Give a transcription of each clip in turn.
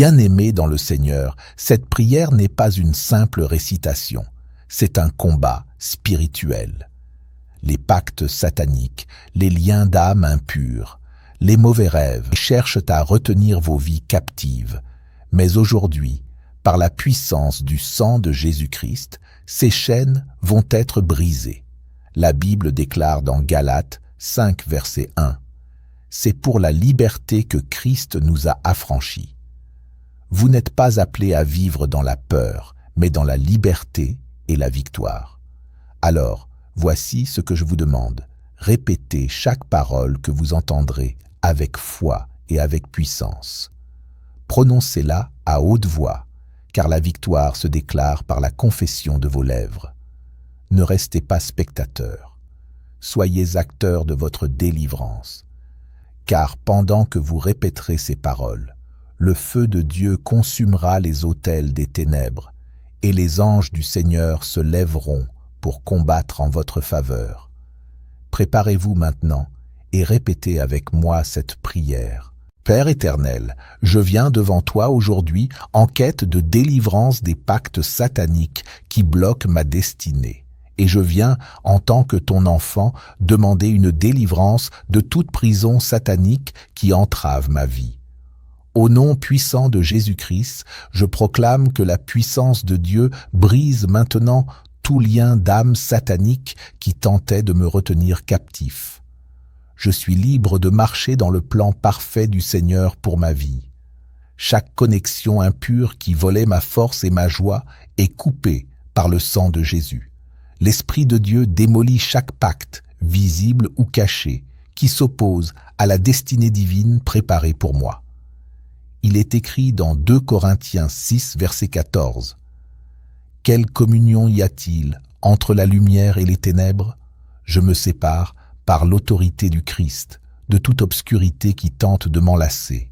Bien-aimés dans le Seigneur, cette prière n'est pas une simple récitation, c'est un combat spirituel. Les pactes sataniques, les liens d'âme impurs, les mauvais rêves cherchent à retenir vos vies captives. Mais aujourd'hui, par la puissance du sang de Jésus-Christ, ces chaînes vont être brisées. La Bible déclare dans Galates 5, verset 1, « C'est pour la liberté que Christ nous a affranchis. » Vous n'êtes pas appelés à vivre dans la peur, mais dans la liberté et la victoire. Alors, voici ce que je vous demande. Répétez chaque parole que vous entendrez avec foi et avec puissance. Prononcez-la à haute voix, car la victoire se déclare par la confession de vos lèvres. Ne restez pas spectateurs. Soyez acteurs de votre délivrance. Car pendant que vous répéterez ces paroles, le feu de Dieu consumera les autels des ténèbres, et les anges du Seigneur se lèveront pour combattre en votre faveur. Préparez-vous maintenant et répétez avec moi cette prière. Père éternel, je viens devant toi aujourd'hui en quête de délivrance des pactes sataniques qui bloquent ma destinée. Et je viens, en tant que ton enfant, demander une délivrance de toute prison satanique qui entrave ma vie. Au nom puissant de Jésus-Christ, je proclame que la puissance de Dieu brise maintenant tout lien d'âme satanique qui tentait de me retenir captif. Je suis libre de marcher dans le plan parfait du Seigneur pour ma vie. Chaque connexion impure qui volait ma force et ma joie est coupée par le sang de Jésus. L'Esprit de Dieu démolit chaque pacte, visible ou caché, qui s'oppose à la destinée divine préparée pour moi. Il est écrit dans 2 Corinthiens 6, verset 14. « Quelle communion y a-t-il entre la lumière et les ténèbres? Je me sépare par l'autorité du Christ, de toute obscurité qui tente de m'enlacer.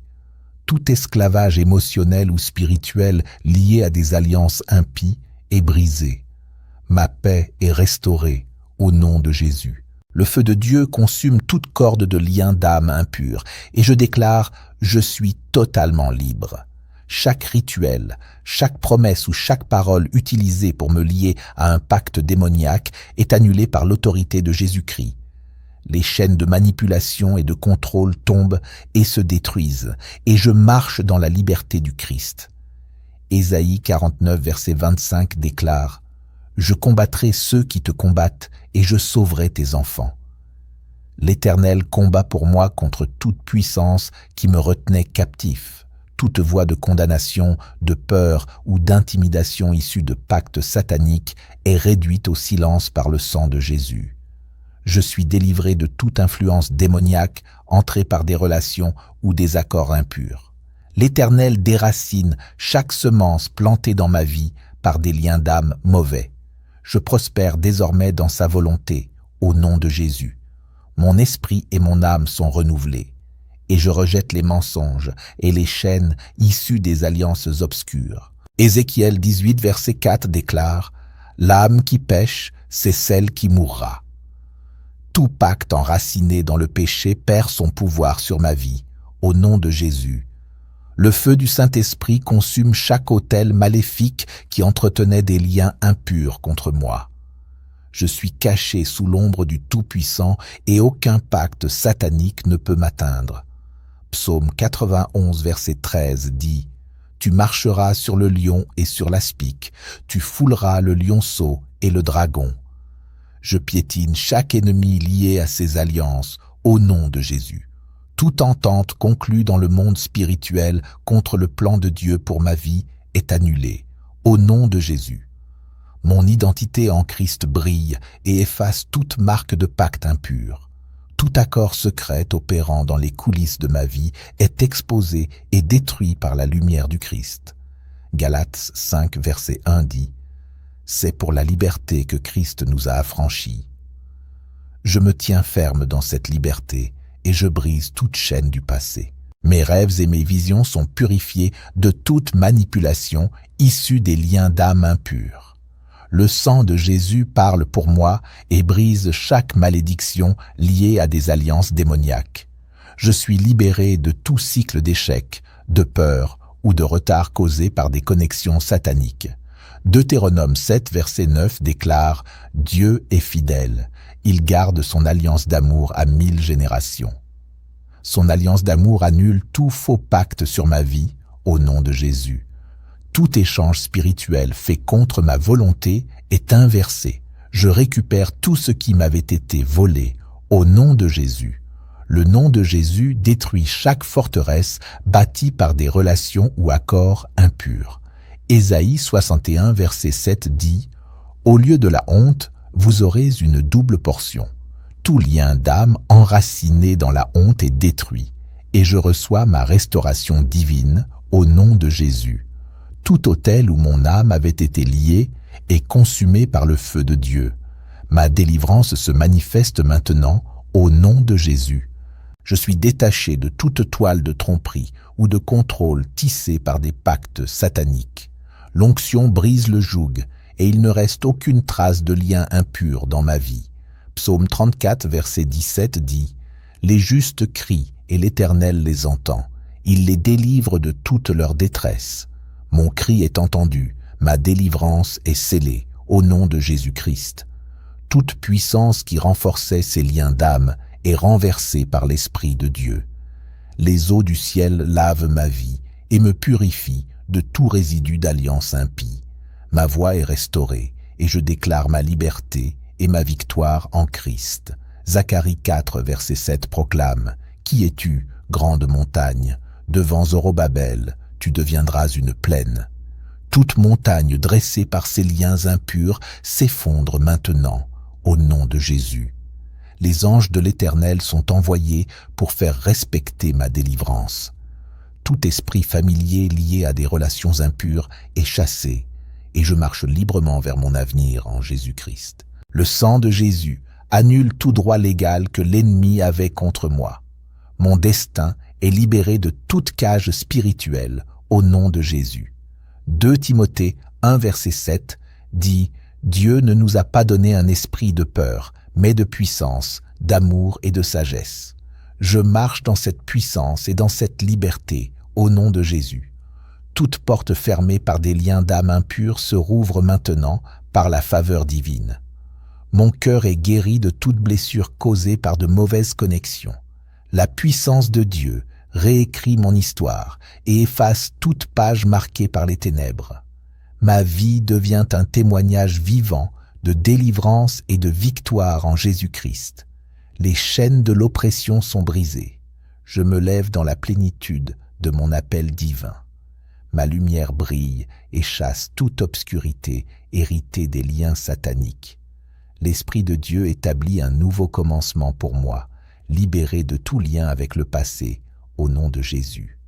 Tout esclavage émotionnel ou spirituel lié à des alliances impies est brisé. Ma paix est restaurée au nom de Jésus. Le feu de Dieu consume toute corde de lien d'âme impure, et je déclare, je suis totalement libre. Chaque rituel, chaque promesse ou chaque parole utilisée pour me lier à un pacte démoniaque est annulée par l'autorité de Jésus-Christ. Les chaînes de manipulation et de contrôle tombent et se détruisent, et je marche dans la liberté du Christ. Ésaïe 49, verset 25 déclare « Je combattrai ceux qui te combattent et je sauverai tes enfants. » L'Éternel combat pour moi contre toute puissance qui me retenait captif. Toute voie de condamnation, de peur ou d'intimidation issue de pactes sataniques est réduite au silence par le sang de Jésus. Je suis délivré de toute influence démoniaque entrée par des relations ou des accords impurs. L'Éternel déracine chaque semence plantée dans ma vie par des liens d'âme mauvais. Je prospère désormais dans sa volonté, au nom de Jésus. Mon esprit et mon âme sont renouvelés, et je rejette les mensonges et les chaînes issues des alliances obscures. Ézéchiel 18, verset 4 déclare « L'âme qui pêche, c'est celle qui mourra. » Tout pacte enraciné dans le péché perd son pouvoir sur ma vie, au nom de Jésus. Le feu du Saint-Esprit consume chaque autel maléfique qui entretenait des liens impurs contre moi. Je suis caché sous l'ombre du Tout-Puissant et aucun pacte satanique ne peut m'atteindre. Psaume 91, verset 13 dit « Tu marcheras sur le lion et sur l'aspic, tu fouleras le lionceau et le dragon. » Je piétine chaque ennemi lié à ces alliances au nom de Jésus. Toute entente conclue dans le monde spirituel contre le plan de Dieu pour ma vie est annulée, au nom de Jésus. Mon identité en Christ brille et efface toute marque de pacte impur. Tout accord secret opérant dans les coulisses de ma vie est exposé et détruit par la lumière du Christ. Galates 5, verset 1 dit « C'est pour la liberté que Christ nous a affranchis. » Je me tiens ferme dans cette liberté et je brise toute chaîne du passé. Mes rêves et mes visions sont purifiés de toute manipulation issue des liens d'âme impurs. Le sang de Jésus parle pour moi et brise chaque malédiction liée à des alliances démoniaques. Je suis libéré de tout cycle d'échecs, de peur ou de retard causés par des connexions sataniques. Deutéronome 7, verset 9 déclare « Dieu est fidèle, il garde son alliance d'amour à 1000 générations. » Son alliance d'amour annule tout faux pacte sur ma vie au nom de Jésus. Tout échange spirituel fait contre ma volonté est inversé. Je récupère tout ce qui m'avait été volé au nom de Jésus. Le nom de Jésus détruit chaque forteresse bâtie par des relations ou accords impurs. Ésaïe 61, verset 7 dit « Au lieu de la honte, vous aurez une double portion. Tout lien d'âme enraciné dans la honte est détruit, et je reçois ma restauration divine au nom de Jésus. Tout autel où mon âme avait été liée est consumé par le feu de Dieu. Ma délivrance se manifeste maintenant au nom de Jésus. Je suis détaché de toute toile de tromperie ou de contrôle tissé par des pactes sataniques. L'onction brise le joug et il ne reste aucune trace de lien impur dans ma vie. Psaume 34, verset 17 dit « Les justes crient et l'Éternel les entend. Il les délivre de toute leur détresse. Mon cri est entendu, ma délivrance est scellée au nom de Jésus-Christ. Toute puissance qui renforçait ces liens d'âme est renversée par l'Esprit de Dieu. Les eaux du ciel lavent ma vie et me purifient de tout résidu d'alliance impie. Ma voix est restaurée et je déclare ma liberté et ma victoire en Christ. Zacharie 4, verset 7 proclame « Qui es-tu, grande montagne? Devant Zorobabel, tu deviendras une plaine. » Toute montagne dressée par ces liens impurs s'effondre maintenant au nom de Jésus. Les anges de l'Éternel sont envoyés pour faire respecter ma délivrance. Tout esprit familier lié à des relations impures est chassé et je marche librement vers mon avenir en Jésus-Christ. Le sang de Jésus annule tout droit légal que l'ennemi avait contre moi. Mon destin est libéré de toute cage spirituelle au nom de Jésus. 2 Timothée 1, verset 7 dit « Dieu ne nous a pas donné un esprit de peur, mais de puissance, d'amour et de sagesse. » Je marche dans cette puissance et dans cette liberté au nom de Jésus. Toute porte fermée par des liens d'âme impurs se rouvre maintenant par la faveur divine. Mon cœur est guéri de toute blessure causée par de mauvaises connexions. La puissance de Dieu réécrit mon histoire et efface toute page marquée par les ténèbres. Ma vie devient un témoignage vivant de délivrance et de victoire en Jésus-Christ. Les chaînes de l'oppression sont brisées. Je me lève dans la plénitude de mon appel divin. Ma lumière brille et chasse toute obscurité héritée des liens sataniques. L'Esprit de Dieu établit un nouveau commencement pour moi, libéré de tout lien avec le passé, au nom de Jésus.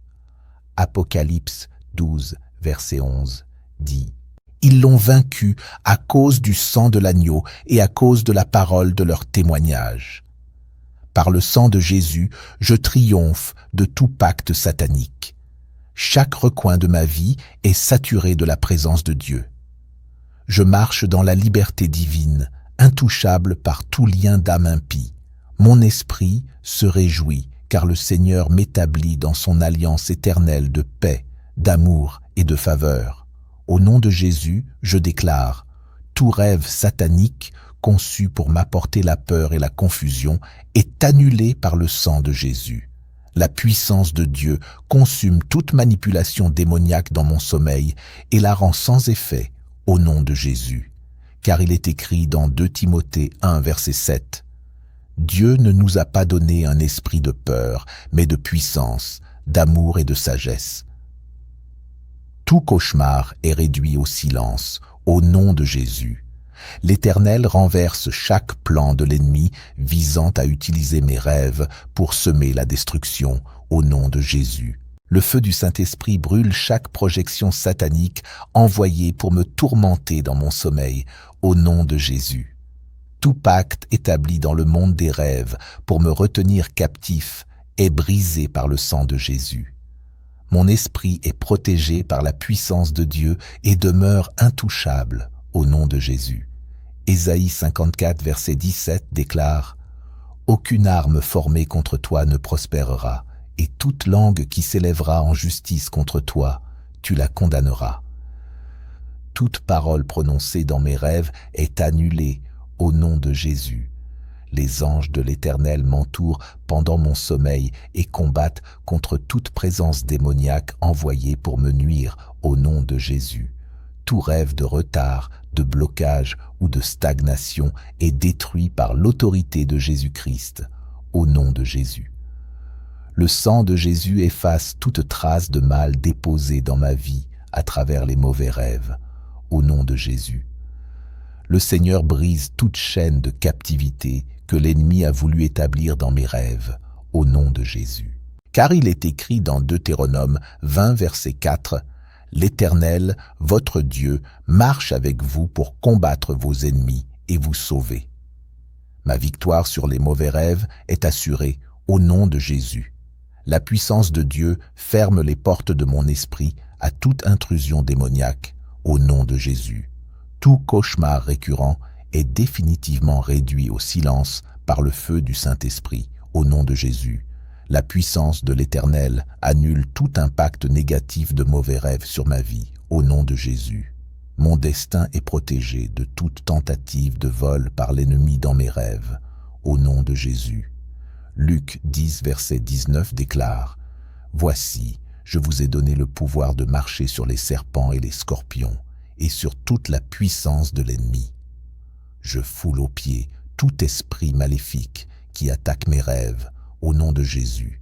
Apocalypse 12, verset 11, dit « Ils l'ont vaincu à cause du sang de l'agneau et à cause de la parole de leur témoignage. Par le sang de Jésus, je triomphe de tout pacte satanique. Chaque recoin de ma vie est saturé de la présence de Dieu. Je marche dans la liberté divine, intouchable par tout lien d'âme impie. Mon esprit se réjouit, car le Seigneur m'établit dans son alliance éternelle de paix, d'amour et de faveur. Au nom de Jésus, je déclare, tout rêve satanique conçu pour m'apporter la peur et la confusion est annulé par le sang de Jésus. La puissance de Dieu consume toute manipulation démoniaque dans mon sommeil et la rend sans effet au nom de Jésus. Car il est écrit dans 2 Timothée 1, verset 7, « Dieu ne nous a pas donné un esprit de peur, mais de puissance, d'amour et de sagesse. » Tout cauchemar est réduit au silence, au nom de Jésus. L'Éternel renverse chaque plan de l'ennemi visant à utiliser mes rêves pour semer la destruction au nom de Jésus. Le feu du Saint-Esprit brûle chaque projection satanique envoyée pour me tourmenter dans mon sommeil au nom de Jésus. Tout pacte établi dans le monde des rêves pour me retenir captif est brisé par le sang de Jésus. Mon esprit est protégé par la puissance de Dieu et demeure intouchable au nom de Jésus. Ésaïe 54, verset 17 déclare « Aucune arme formée contre toi ne prospérera, et toute langue qui s'élèvera en justice contre toi, tu la condamneras. Toute parole prononcée dans mes rêves est annulée au nom de Jésus. Les anges de l'Éternel m'entourent pendant mon sommeil et combattent contre toute présence démoniaque envoyée pour me nuire au nom de Jésus. Tout rêve de retard, de blocage ou de stagnation est détruit par l'autorité de Jésus-Christ, au nom de Jésus. Le sang de Jésus efface toute trace de mal déposée dans ma vie à travers les mauvais rêves, au nom de Jésus. Le Seigneur brise toute chaîne de captivité que l'ennemi a voulu établir dans mes rêves, au nom de Jésus. Car il est écrit dans Deutéronome 20, verset 4, « L'Éternel, votre Dieu, marche avec vous pour combattre vos ennemis et vous sauver. » Ma victoire sur les mauvais rêves est assurée au nom de Jésus. La puissance de Dieu ferme les portes de mon esprit à toute intrusion démoniaque, au nom de Jésus. Tout cauchemar récurrent est définitivement réduit au silence par le feu du Saint-Esprit, au nom de Jésus. La puissance de l'Éternel annule tout impact négatif de mauvais rêves sur ma vie, au nom de Jésus. Mon destin est protégé de toute tentative de vol par l'ennemi dans mes rêves, au nom de Jésus. Luc 10, verset 19 déclare « Voici, je vous ai donné le pouvoir de marcher sur les serpents et les scorpions, et sur toute la puissance de l'ennemi. Je foule aux pieds tout esprit maléfique qui attaque mes rêves, au nom de Jésus.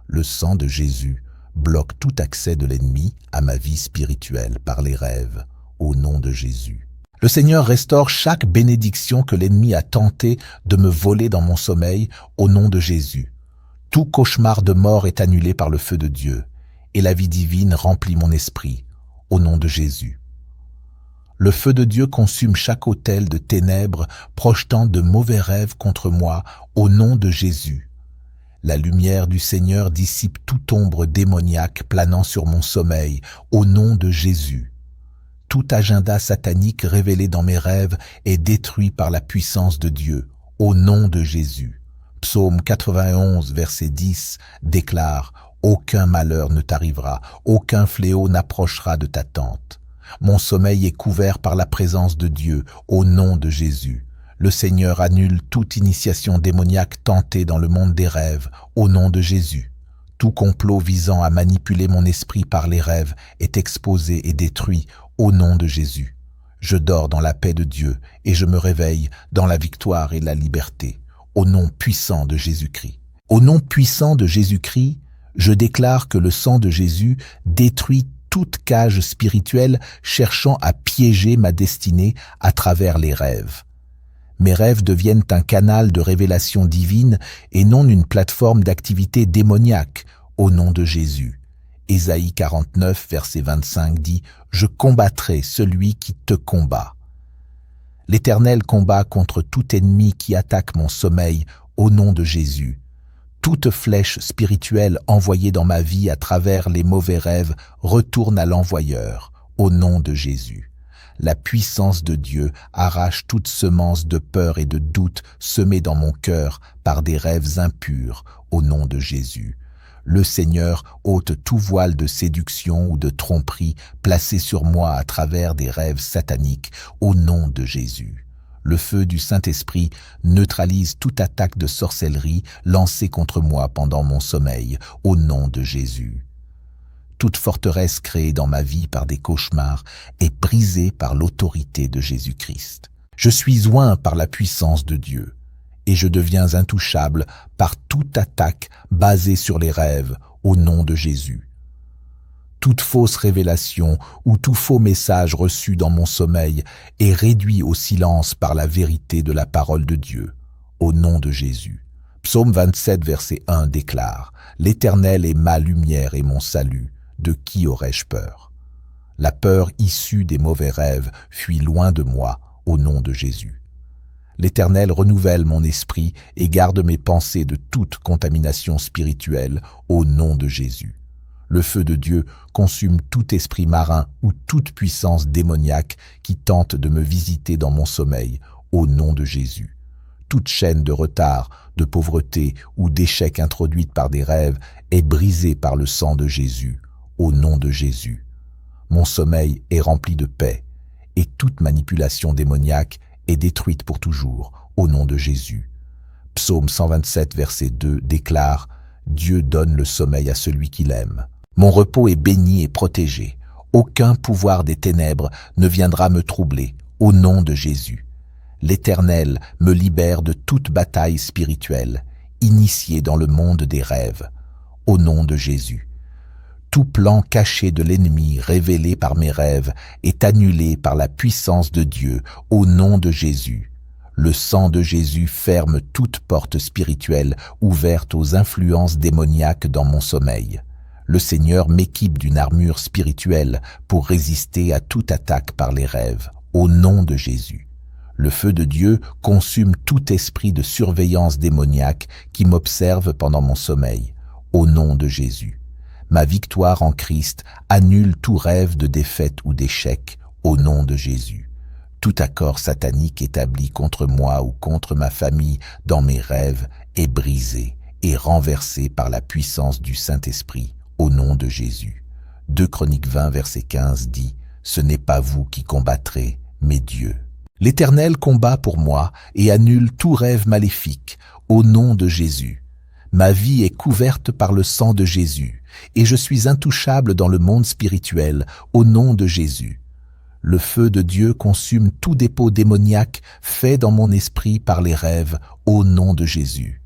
Le sang de Jésus bloque tout accès de l'ennemi à ma vie spirituelle par les rêves, au nom de Jésus. Le Seigneur restaure chaque bénédiction que l'ennemi a tenté de me voler dans mon sommeil, au nom de Jésus. Tout cauchemar de mort est annulé par le feu de Dieu, et la vie divine remplit mon esprit, au nom de Jésus. Le feu de Dieu consume chaque autel de ténèbres projetant de mauvais rêves contre moi, au nom de Jésus. La lumière du Seigneur dissipe toute ombre démoniaque planant sur mon sommeil, au nom de Jésus. Tout agenda satanique révélé dans mes rêves est détruit par la puissance de Dieu, au nom de Jésus. Psaume 91, verset 10 déclare « Aucun malheur ne t'arrivera, aucun fléau n'approchera de ta tente. Mon sommeil est couvert par la présence de Dieu, au nom de Jésus. Le Seigneur annule toute initiation démoniaque tentée dans le monde des rêves, au nom de Jésus. Tout complot visant à manipuler mon esprit par les rêves est exposé et détruit, au nom de Jésus. Je dors dans la paix de Dieu et je me réveille dans la victoire et la liberté, au nom puissant de Jésus-Christ. Au nom puissant de Jésus-Christ, je déclare que le sang de Jésus détruit toute cage spirituelle cherchant à piéger ma destinée à travers les rêves. Mes rêves deviennent un canal de révélation divine et non une plateforme d'activité démoniaque, au nom de Jésus. Ésaïe 49, verset 25 dit « Je combattrai celui qui te combat ». L'Éternel combat contre tout ennemi qui attaque mon sommeil, au nom de Jésus. Toute flèche spirituelle envoyée dans ma vie à travers les mauvais rêves retourne à l'envoyeur, au nom de Jésus. La puissance de Dieu arrache toute semence de peur et de doute semée dans mon cœur par des rêves impurs, au nom de Jésus. Le Seigneur ôte tout voile de séduction ou de tromperie placé sur moi à travers des rêves sataniques, au nom de Jésus. Le feu du Saint-Esprit neutralise toute attaque de sorcellerie lancée contre moi pendant mon sommeil, au nom de Jésus. Toute forteresse créée dans ma vie par des cauchemars est brisée par l'autorité de Jésus-Christ. Je suis oint par la puissance de Dieu et je deviens intouchable par toute attaque basée sur les rêves, au nom de Jésus. Toute fausse révélation ou tout faux message reçu dans mon sommeil est réduit au silence par la vérité de la parole de Dieu, au nom de Jésus. Psaume 27, verset 1 déclare « L'Éternel est ma lumière et mon salut, de qui aurais-je peur ?» La peur issue des mauvais rêves fuit loin de moi, au nom de Jésus. L'Éternel renouvelle mon esprit et garde mes pensées de toute contamination spirituelle, au nom de Jésus. Le feu de Dieu consume tout esprit marin ou toute puissance démoniaque qui tente de me visiter dans mon sommeil, au nom de Jésus. Toute chaîne de retard, de pauvreté ou d'échec introduite par des rêves est brisée par le sang de Jésus, au nom de Jésus. Mon sommeil est rempli de paix, et toute manipulation démoniaque est détruite pour toujours, au nom de Jésus. Psaume 127, verset 2 déclare « Dieu donne le sommeil à celui qu'il aime. Mon repos est béni et protégé. Aucun pouvoir des ténèbres ne viendra me troubler, au nom de Jésus. L'Éternel me libère de toute bataille spirituelle, initiée dans le monde des rêves, au nom de Jésus. Tout plan caché de l'ennemi révélé par mes rêves est annulé par la puissance de Dieu, au nom de Jésus. Le sang de Jésus ferme toute porte spirituelle ouverte aux influences démoniaques dans mon sommeil. Le Seigneur m'équipe d'une armure spirituelle pour résister à toute attaque par les rêves, au nom de Jésus. Le feu de Dieu consume tout esprit de surveillance démoniaque qui m'observe pendant mon sommeil, au nom de Jésus. Ma victoire en Christ annule tout rêve de défaite ou d'échec, au nom de Jésus. Tout accord satanique établi contre moi ou contre ma famille dans mes rêves est brisé et renversé par la puissance du Saint-Esprit, au nom de Jésus. 2 Chroniques 20, verset 15 dit « Ce n'est pas vous qui combattrez, mais Dieu. » L'Éternel combat pour moi et annule tout rêve maléfique, au nom de Jésus. Ma vie est couverte par le sang de Jésus, et je suis intouchable dans le monde spirituel, au nom de Jésus. Le feu de Dieu consume tout dépôt démoniaque fait dans mon esprit par les rêves, au nom de Jésus.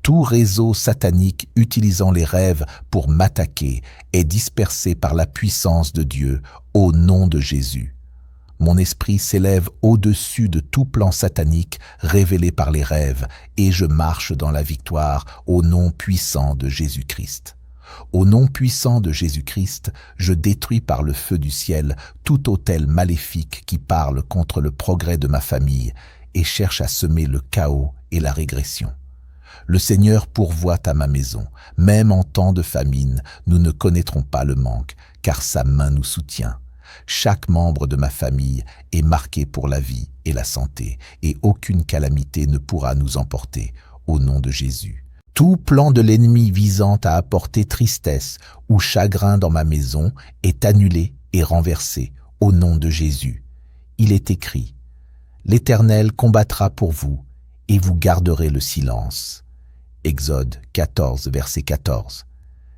Tout réseau satanique utilisant les rêves pour m'attaquer est dispersé par la puissance de Dieu, au nom de Jésus. Mon esprit s'élève au-dessus de tout plan satanique révélé par les rêves, et je marche dans la victoire au nom puissant de Jésus-Christ. Au nom puissant de Jésus-Christ, je détruis par le feu du ciel tout autel maléfique qui parle contre le progrès de ma famille et cherche à semer le chaos et la régression. Le Seigneur pourvoit à ma maison. Même en temps de famine, nous ne connaîtrons pas le manque, car sa main nous soutient. Chaque membre de ma famille est marqué pour la vie et la santé, et aucune calamité ne pourra nous emporter, au nom de Jésus. Tout plan de l'ennemi visant à apporter tristesse ou chagrin dans ma maison est annulé et renversé, au nom de Jésus. Il est écrit « L'Éternel combattra pour vous, et vous garderez le silence. » Exode 14, verset 14.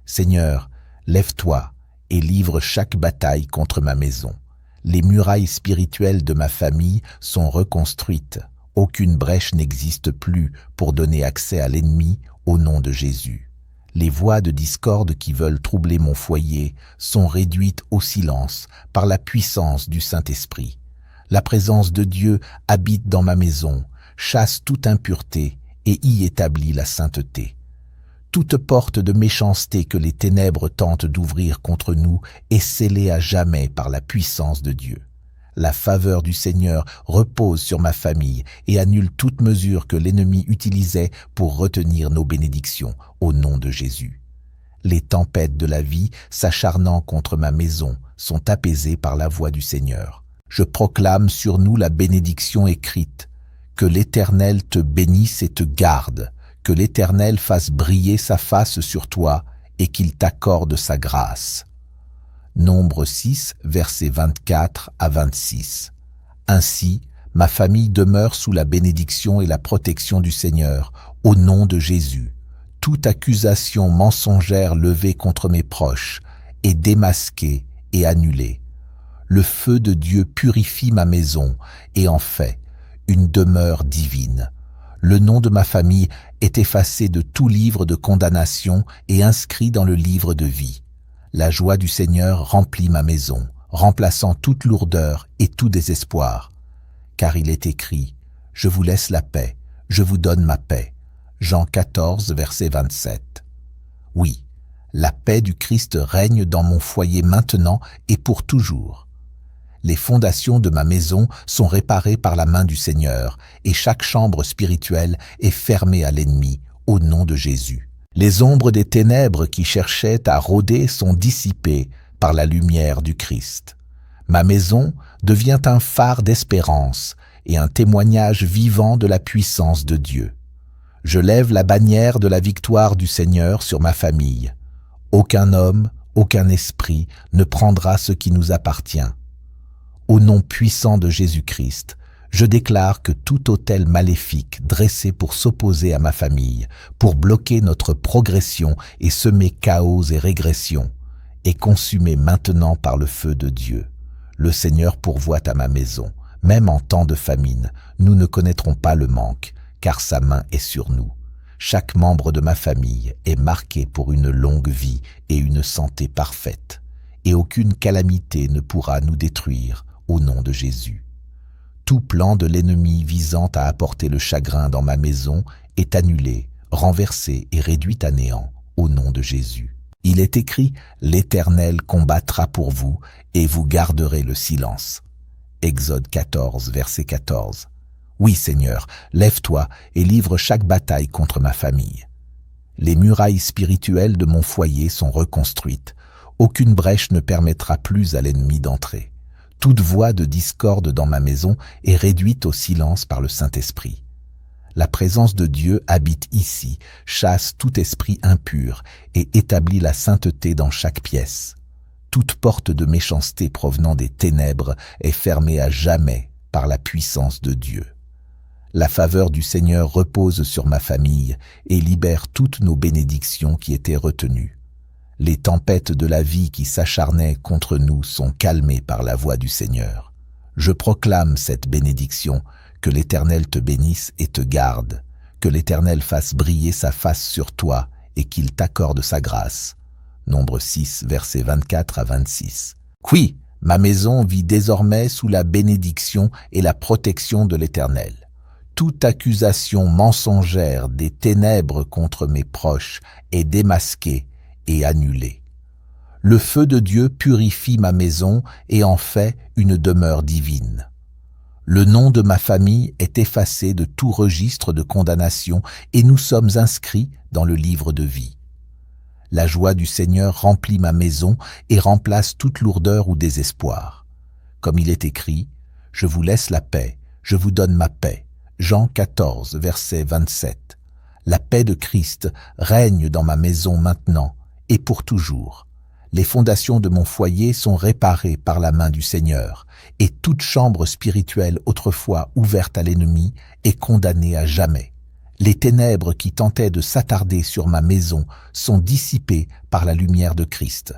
Seigneur, lève-toi et livre chaque bataille contre ma maison. Les murailles spirituelles de ma famille sont reconstruites. Aucune brèche n'existe plus pour donner accès à l'ennemi au nom de Jésus. Les voix de discorde qui veulent troubler mon foyer sont réduites au silence par la puissance du Saint-Esprit. La présence de Dieu habite dans ma maison, chasse toute impureté et y établit la sainteté. Toute porte de méchanceté que les ténèbres tentent d'ouvrir contre nous est scellée à jamais par la puissance de Dieu. La faveur du Seigneur repose sur ma famille et annule toute mesure que l'ennemi utilisait pour retenir nos bénédictions, au nom de Jésus. Les tempêtes de la vie s'acharnant contre ma maison sont apaisées par la voix du Seigneur. Je proclame sur nous la bénédiction écrite. Que l'Éternel te bénisse et te garde. Que l'Éternel fasse briller sa face sur toi et qu'il t'accorde sa grâce. Nombre 6, versets 24 à 26. Ainsi, ma famille demeure sous la bénédiction et la protection du Seigneur, au nom de Jésus. Toute accusation mensongère levée contre mes proches est démasquée et annulée. Le feu de Dieu purifie ma maison et en fait une demeure divine. Le nom de ma famille est effacé de tout livre de condamnation et inscrit dans le livre de vie. La joie du Seigneur remplit ma maison, remplaçant toute lourdeur et tout désespoir. Car il est écrit « Je vous laisse la paix, je vous donne ma paix ». Jean 14, verset 27. Oui, la paix du Christ règne dans mon foyer maintenant et pour toujours. Les fondations de ma maison sont réparées par la main du Seigneur et chaque chambre spirituelle est fermée à l'ennemi, au nom de Jésus. Les ombres des ténèbres qui cherchaient à rôder sont dissipées par la lumière du Christ. Ma maison devient un phare d'espérance et un témoignage vivant de la puissance de Dieu. Je lève la bannière de la victoire du Seigneur sur ma famille. Aucun homme, aucun esprit ne prendra ce qui nous appartient. Au nom puissant de Jésus-Christ, je déclare que tout autel maléfique dressé pour s'opposer à ma famille, pour bloquer notre progression et semer chaos et régression, est consumé maintenant par le feu de Dieu. Le Seigneur pourvoit à ma maison. Même en temps de famine, nous ne connaîtrons pas le manque, car sa main est sur nous. Chaque membre de ma famille est marqué pour une longue vie et une santé parfaite, et aucune calamité ne pourra nous détruire au nom de Jésus. Tout plan de l'ennemi visant à apporter le chagrin dans ma maison est annulé, renversé et réduit à néant au nom de Jésus. Il est écrit « L'Éternel combattra pour vous et vous garderez le silence ». Exode 14, verset 14. Oui, Seigneur, lève-toi et livre chaque bataille contre ma famille. Les murailles spirituelles de mon foyer sont reconstruites. Aucune brèche ne permettra plus à l'ennemi d'entrer. Toute voix de discorde dans ma maison est réduite au silence par le Saint-Esprit. La présence de Dieu habite ici, chasse tout esprit impur et établit la sainteté dans chaque pièce. Toute porte de méchanceté provenant des ténèbres est fermée à jamais par la puissance de Dieu. La faveur du Seigneur repose sur ma famille et libère toutes nos bénédictions qui étaient retenues. Les tempêtes de la vie qui s'acharnaient contre nous sont calmées par la voix du Seigneur. Je proclame cette bénédiction, que l'Éternel te bénisse et te garde, que l'Éternel fasse briller sa face sur toi et qu'il t'accorde sa grâce. Nombre 6, versets 24 à 26. Oui, ma maison vit désormais sous la bénédiction et la protection de l'Éternel. Toute accusation mensongère des ténèbres contre mes proches est démasquée et annulée. Le feu de Dieu purifie ma maison et en fait une demeure divine. Le nom de ma famille est effacé de tout registre de condamnation et nous sommes inscrits dans le livre de vie. La joie du Seigneur remplit ma maison et remplace toute lourdeur ou désespoir. Comme il est écrit, « Je vous laisse la paix, je vous donne ma paix ». Jean 14, verset 27. La paix de Christ règne dans ma maison maintenant et pour toujours. Les fondations de mon foyer sont réparées par la main du Seigneur, et toute chambre spirituelle autrefois ouverte à l'ennemi est condamnée à jamais. Les ténèbres qui tentaient de s'attarder sur ma maison sont dissipées par la lumière de Christ.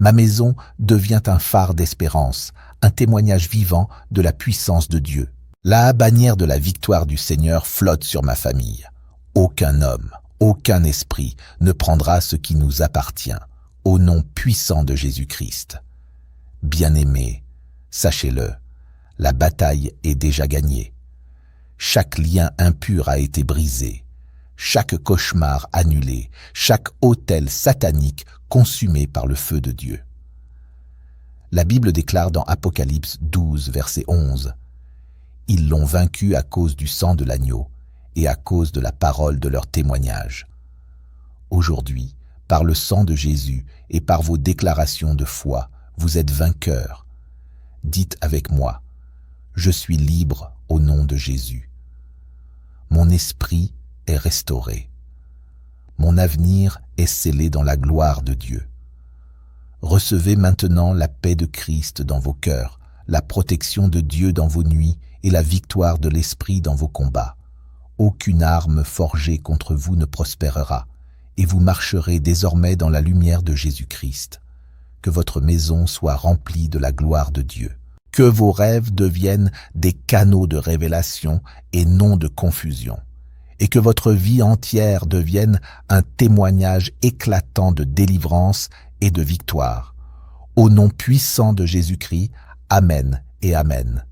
Ma maison devient un phare d'espérance, un témoignage vivant de la puissance de Dieu. La bannière de la victoire du Seigneur flotte sur ma famille. Aucun homme, aucun esprit ne prendra ce qui nous appartient, au nom puissant de Jésus-Christ. Bien-aimés, sachez-le, la bataille est déjà gagnée. Chaque lien impur a été brisé, chaque cauchemar annulé, chaque autel satanique consumé par le feu de Dieu. La Bible déclare dans Apocalypse 12, verset 11, « Ils l'ont vaincu à cause du sang de l'agneau et à cause de la parole de leur témoignage. » Aujourd'hui, par le sang de Jésus et par vos déclarations de foi, vous êtes vainqueurs. Dites avec moi, « Je suis libre au nom de Jésus. » Mon esprit est restauré. Mon avenir est scellé dans la gloire de Dieu. Recevez maintenant la paix de Christ dans vos cœurs, la protection de Dieu dans vos nuits et la victoire de l'Esprit dans vos combats. Aucune arme forgée contre vous ne prospérera, et vous marcherez désormais dans la lumière de Jésus-Christ. Que votre maison soit remplie de la gloire de Dieu. Que vos rêves deviennent des canaux de révélation et non de confusion. Et que votre vie entière devienne un témoignage éclatant de délivrance et de victoire. Au nom puissant de Jésus-Christ, Amen et Amen.